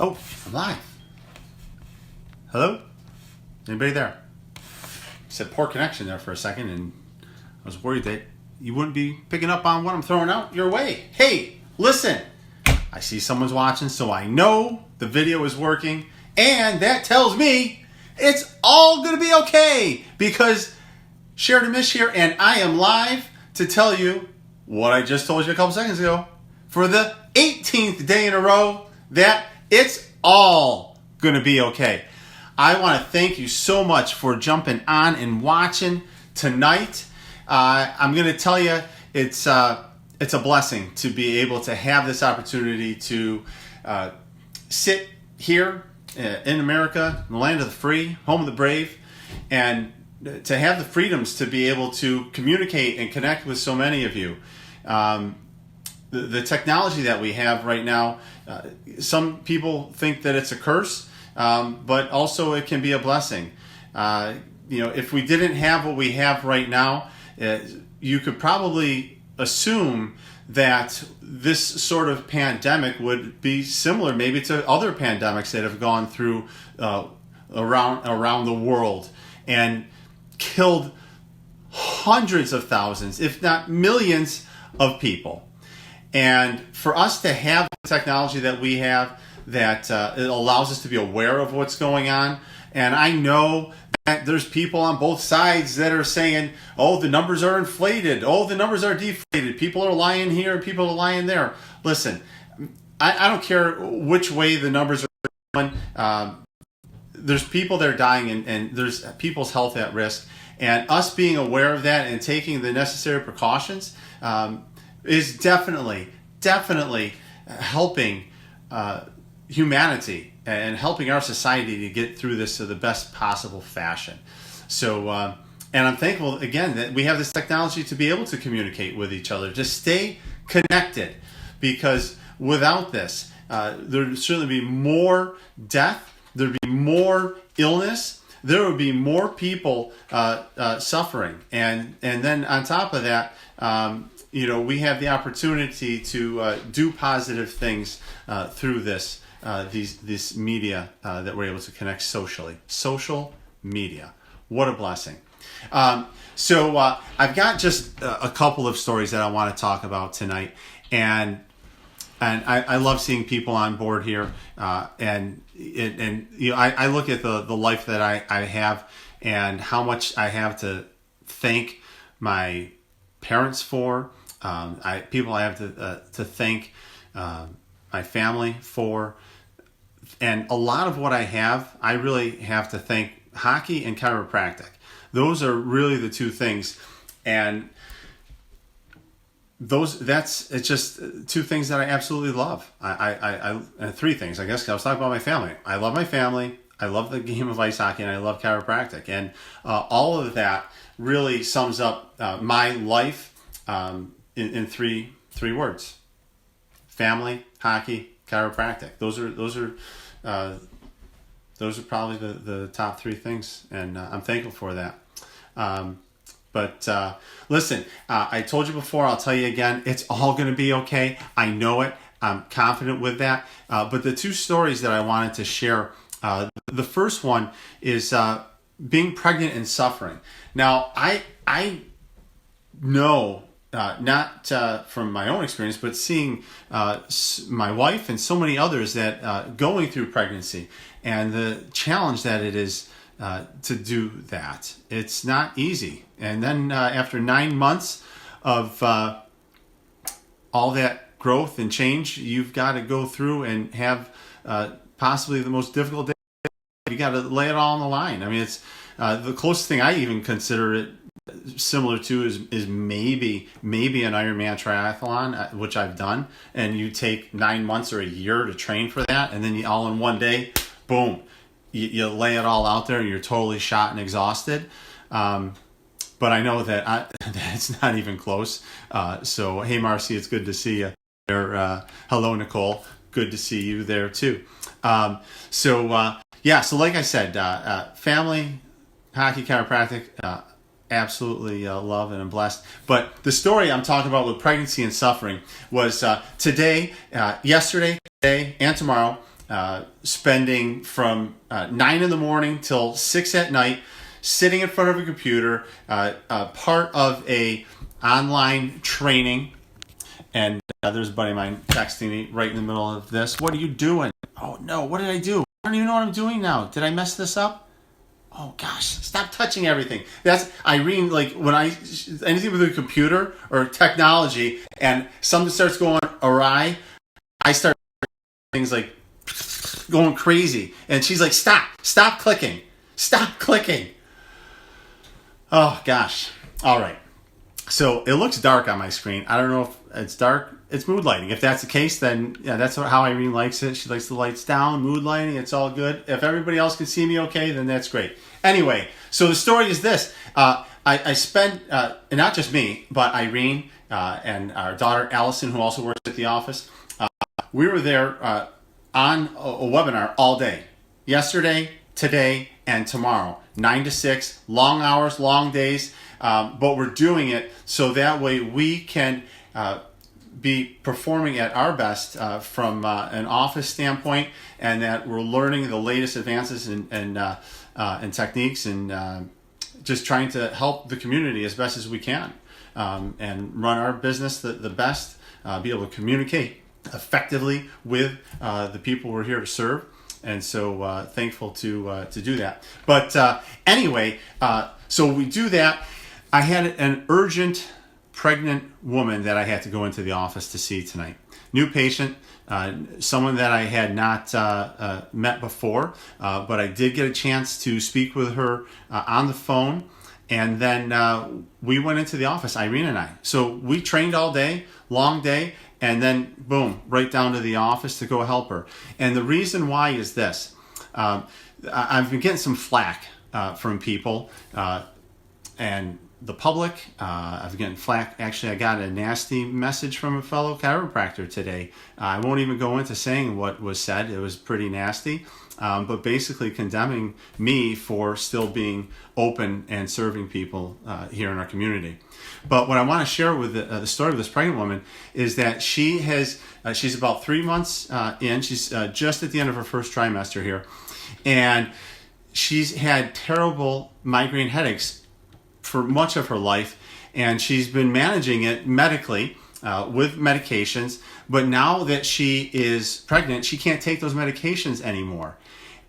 Oh, I'm live. Hello? Anybody there? Said poor connection there for a second, and I was worried that you wouldn't be picking up on what I'm throwing out your way. Hey, listen. I see someone's watching, so I know the video is working, and that tells me it's all going to be okay, because Sheridan Mish here, and I am live to tell you what I just told you a couple seconds ago for the 18th day in a row that it's all going to be okay. I want to thank you so much for jumping on and watching tonight. I'm going to tell you it's a blessing to be able to have this opportunity to sit here in America, in the land of the free, home of the brave, and to have the freedoms to be able to communicate and connect with so many of you. The technology that we have right now, some people think that it's a curse, but also it can be a blessing. If we didn't have what we have right now, you could probably assume that this sort of pandemic would be similar maybe to other pandemics that have gone through around the world and killed hundreds of thousands, if not millions of people. And for us to have the technology that we have, that it allows us to be aware of what's going on. And I know that there's people on both sides that are saying, oh, the numbers are inflated. Oh, the numbers are deflated. People are lying here and people are lying there. Listen, I don't care which way the numbers are going. There's people that are dying and there's people's health at risk. And us being aware of that and taking the necessary precautions is definitely helping humanity and helping our society to get through this to the best possible fashion. So, and I'm thankful again that we have this technology to be able to communicate with each other, to stay connected, because without this, there'd certainly be more death, there'd be more illness, there would be more people suffering, and then on top of that, we have the opportunity to do positive things through this media that we're able to connect socially. Social media, what a blessing! So I've got just a couple of stories that I want to talk about tonight, and I love seeing people on board here, and I look at the life that I have and how much I have to thank my parents for, people I have to thank my family for, and a lot of what I have, I really have to thank hockey and chiropractic. Those are really the two things, and it's just two things that I absolutely love. I three things, I guess. I was talking about my family. I love my family. I love the game of ice hockey, and I love chiropractic, and all of that really sums up my life in three words: family, hockey, chiropractic. Those are probably the top three things, and I'm thankful for that. But listen, I told you before, I'll tell you again, it's all going to be okay. I know it. I'm confident with that. But the two stories that I wanted to share, the first one is being pregnant and suffering. Now, I know, not from my own experience, but seeing my wife and so many others that going through pregnancy and the challenge that it is to do that. It's not easy. And then after 9 months of all that growth and change, you've got to go through and have possibly the most difficult day. You got to lay it all on the line. I mean, it's the closest thing I even consider it similar to is maybe an Ironman triathlon, which I've done, and you take 9 months or a year to train for that, and then you all in one day, boom, you lay it all out there and you're totally shot and exhausted. But I know that it's not even close. So, hey, Marcy, it's good to see you there. Hello, Nicole. Good to see you there, too. So like I said, family, hockey, chiropractic, absolutely love and I'm blessed. But the story I'm talking about with pregnancy and suffering was today, yesterday, today, and tomorrow, spending from 9 in the morning till 6 at night, sitting in front of a computer, part of a online training. And there's a buddy of mine texting me right in the middle of this. What are you doing? Oh no, what did I do? I don't even know what I'm doing now. Did I mess this up? Oh gosh, stop touching everything. That's Irene, like when anything with a computer or technology and something starts going awry, I start things like going crazy. And she's like, stop clicking. Stop clicking. Oh gosh. All right. So it looks dark on my screen. I don't know if it's dark. It's mood lighting. If that's the case, then yeah, that's how Irene likes it. She likes the lights down, mood lighting. It's all good. If everybody else can see me okay, then that's great. Anyway, so the story is this. I spent, and not just me, but Irene and our daughter Allison, who also works at the office, we were there on a webinar all day. Yesterday, today, and tomorrow. 9 to 6, long hours, long days. But we're doing it so that way we can be performing at our best from an office standpoint, and that we're learning the latest advances and techniques, and just trying to help the community as best as we can, and run our business the best, be able to communicate effectively with the people we're here to serve. And so thankful to do that. But anyway, so we do that. I had an urgent pregnant woman that I had to go into the office to see tonight. New patient, someone that I had not met before, but I did get a chance to speak with her on the phone. And then we went into the office, Irene and I. So we trained all day, long day, and then boom, right down to the office to go help her. And the reason why is this. I've been getting some flack from people and the public. I've been getting flack. Actually, I got a nasty message from a fellow chiropractor today. I won't even go into saying what was said. It was pretty nasty. But basically condemning me for still being open and serving people here in our community. But what I want to share with the story of this pregnant woman is that she's about 3 months in. She's just at the end of her first trimester here. And she's had terrible migraine headaches for much of her life. And she's been managing it medically with medications. But now that she is pregnant, she can't take those medications anymore.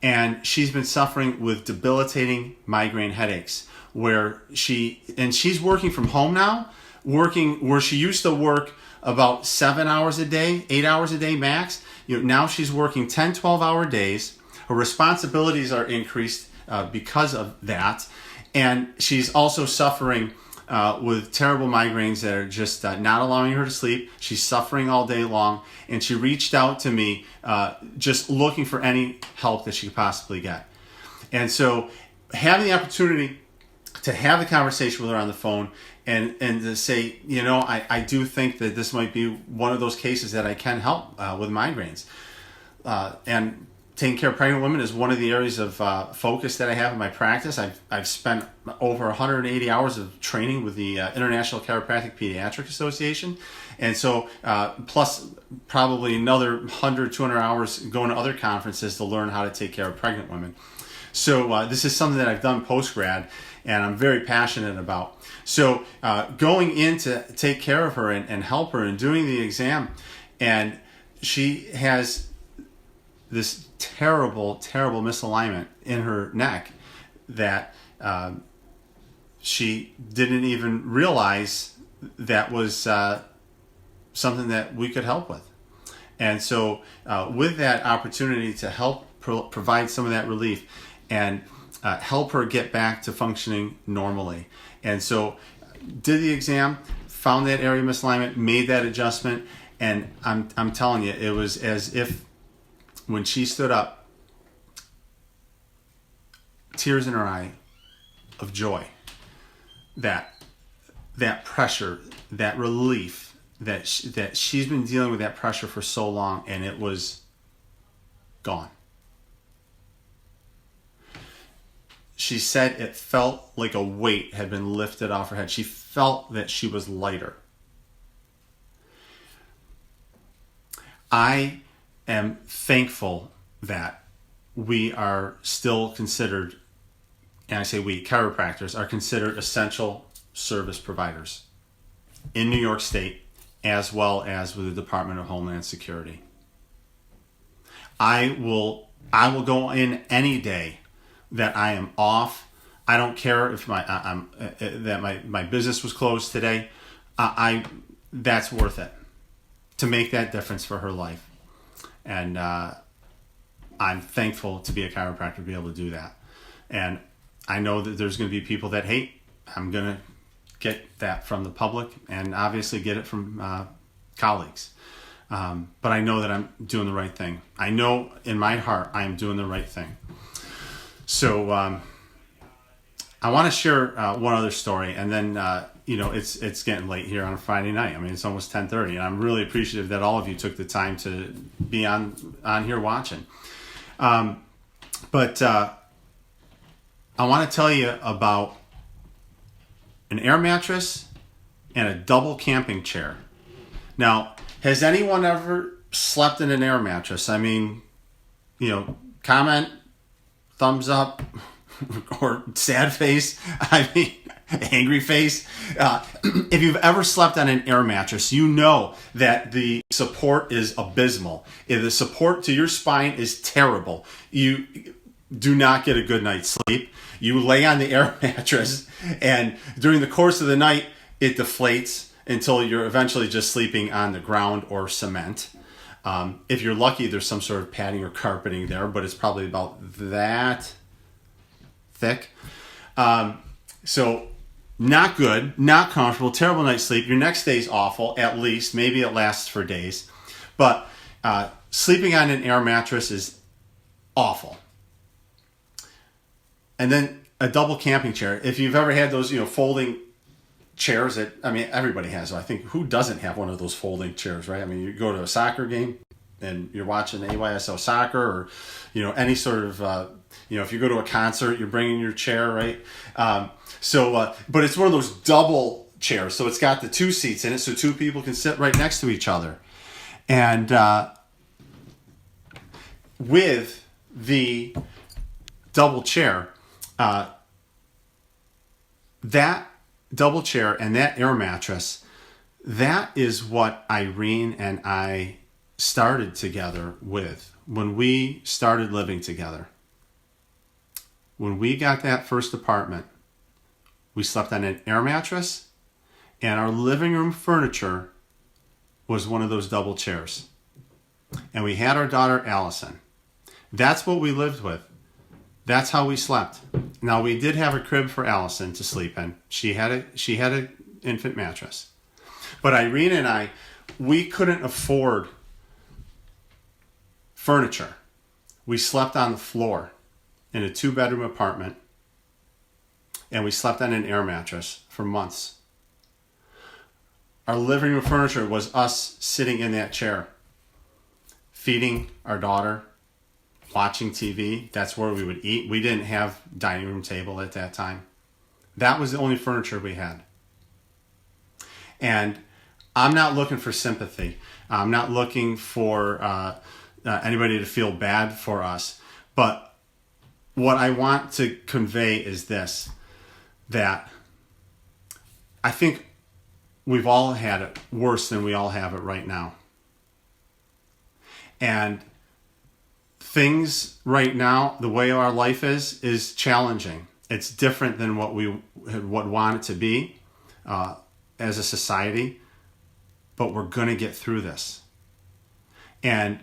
And she's been suffering with debilitating migraine headaches she's working from home now, working where she used to work about 7 hours a day, 8 hours a day max. Now she's working 10, 12-hour days. Her responsibilities are increased because of that. And she's also suffering with terrible migraines that are just not allowing her to sleep. She's suffering all day long. And she reached out to me just looking for any help that she could possibly get. And so having the opportunity to have the conversation with her on the phone and to say, I do think that this might be one of those cases that I can help with migraines. And taking care of pregnant women is one of the areas of focus that I have in my practice. I've spent over 180 hours of training with the International Chiropractic Pediatric Association. And so, plus probably another 100, 200 hours going to other conferences to learn how to take care of pregnant women. So this is something that I've done post-grad, and I'm very passionate about. So going in to take care of her and help her and doing the exam, and she has this terrible, terrible misalignment in her neck that she didn't even realize that was something that we could help with. And so with that opportunity to help provide some of that relief and help her get back to functioning normally. And so did the exam, found that area of misalignment, made that adjustment, and I'm telling you, it was as if when she stood up, tears in her eye of joy, that pressure, that relief, that she's been dealing with that pressure for so long, and it was gone. She said it felt like a weight had been lifted off her head. She felt that she was lighter. I am thankful that we are still considered, and I say we, chiropractors, are considered essential service providers in New York State, as well as with the Department of Homeland Security. I will go in any day that I am off. I don't care if my business was closed today. That's worth it to make that difference for her life. And I'm thankful to be a chiropractor to be able to do that. And I know that there's going to be people that hate. I'm going to get that from the public and obviously get it from colleagues. But I know that I'm doing the right thing. I know in my heart I am doing the right thing. So I want to share one other story, and then it's getting late here on a Friday night. I mean, it's almost 10:30, and I'm really appreciative that all of you took the time to be on here watching. But I want to tell you about an air mattress and a double camping chair. Now, has anyone ever slept in an air mattress? I mean, comment, thumbs up, or sad face. I mean, angry face. If you've ever slept on an air mattress, you know that the support is abysmal. If the support to your spine is terrible, you do not get a good night's sleep. You lay on the air mattress, and during the course of the night, it deflates until you're eventually just sleeping on the ground or cement. If you're lucky, there's some sort of padding or carpeting there, but it's probably about that thick. So not good, not comfortable, terrible night's sleep. Your next day's awful, at least. Maybe it lasts for days. But sleeping on an air mattress is awful. And then a double camping chair. If you've ever had those, folding chairs that, everybody has. I think, who doesn't have one of those folding chairs, right? I mean, you go to a soccer game and you're watching AYSO soccer, or, any sort of, if you go to a concert, you're bringing your chair, right? But it's one of those double chairs. So it's got the two seats in it, so two people can sit right next to each other. And with the double chair, that double chair and that air mattress, that is what Irene and I started together with when we started living together. When we got that first apartment, we slept on an air mattress, and our living room furniture was one of those double chairs. And we had our daughter Allison. That's what we lived with. That's how we slept. Now, we did have a crib for Allison to sleep in. She had an infant mattress. But Irene and I, we couldn't afford furniture. We slept on the floor in a 2-bedroom apartment, and we slept on an air mattress for months. Our living room furniture was us sitting in that chair, feeding our daughter, watching TV. That's where we would eat. We didn't have dining room table at that time. That was the only furniture we had. And I'm not looking for sympathy. I'm not looking for anybody to feel bad for us. But what I want to convey is this, that I think we've all had it worse than we all have it right now. And things right now, the way our life is challenging. It's different than what we would want it to be as a society, but we're going to get through this. And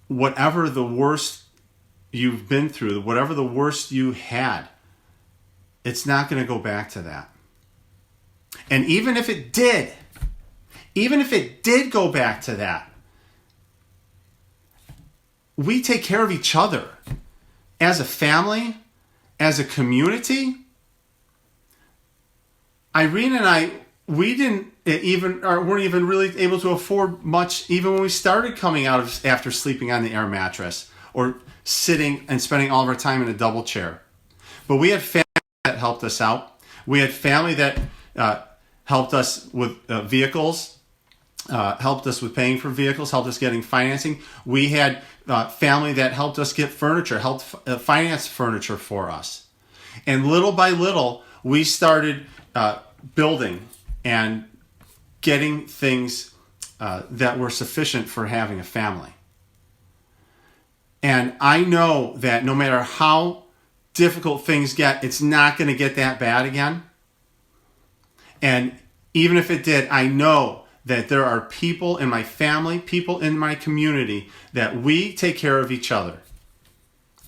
whatever the worst you've been through, whatever the worst you had, it's not going to go back to that. And even if it did go back to that, we take care of each other as a family, as a community. Irene and I, weren't even really able to afford much even when we started coming out of after sleeping on the air mattress or sitting and spending all of our time in a double chair. But we had family that helped us out. We had family that helped us with vehicles. helped us with paying for vehicles, helped us getting financing. We had family that helped us get furniture, helped finance furniture for us. And little by little, we started building and getting things that were sufficient for having a family. And I know that no matter how difficult things get, it's not going to get that bad again. And even if it did, I know that there are people in my family, people in my community, that we take care of each other.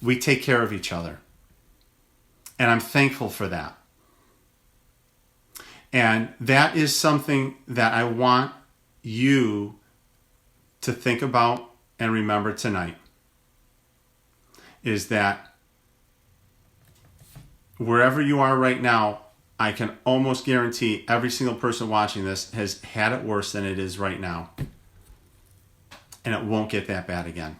We take care of each other. And I'm thankful for that. And that is something that I want you to think about and remember tonight. Is that wherever you are right now, I can almost guarantee every single person watching this has had it worse than it is right now. And it won't get that bad again.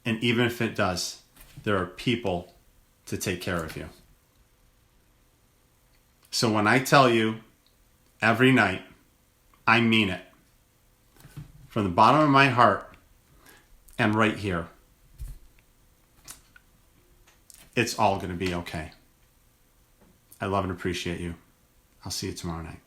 And even if it does, there are people to take care of you. So when I tell you every night, I mean it. From the bottom of my heart and right here. It's all going to be okay. I love and appreciate you. I'll see you tomorrow night.